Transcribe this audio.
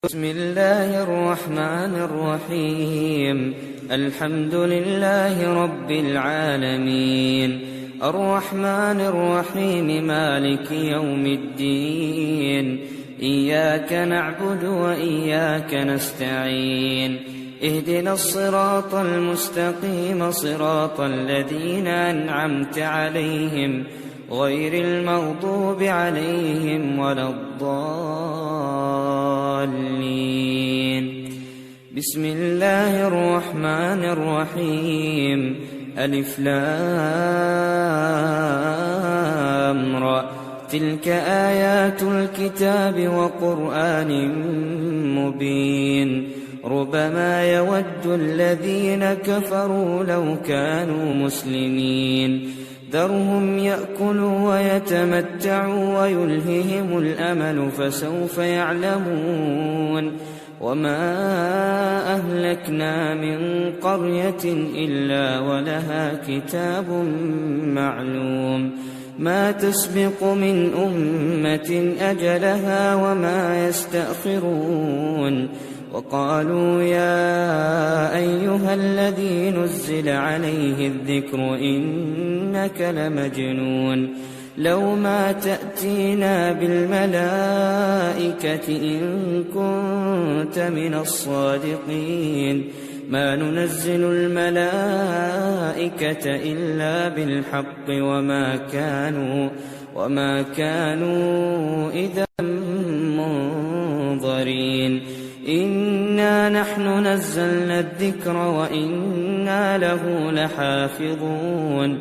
بسم الله الرحمن الرحيم. الحمد لله رب العالمين، الرحمن الرحيم، مالك يوم الدين. إياك نعبد وإياك نستعين، اهدنا الصراط المستقيم، صراط الذين أنعمت عليهم غير المغضوب عليهم ولا الضالين. بسم الله الرحمن الرحيم. ألف لام را، تلك آيات الكتاب وقرآن مبين. ربما يود الذين كفروا لو كانوا مسلمين. ذرهم يأكلوا ويتمتعوا ويلههم الأمل، فسوف يعلمون. وما أهلكنا من قرية إلا ولها كتاب معلوم، ما تسبق من أمة أجلها وما يستأخرون. وقالوا يا أيها الذي نزل عليه الذكر إنك لمجنون، لو ما تأتينا بالملائكة إن كنت من الصادقين. ما ننزل الملائكة إلا بالحق وما كانوا إذا منظرين. إنا نحن نزلنا الذكر وإنا له لحافظون.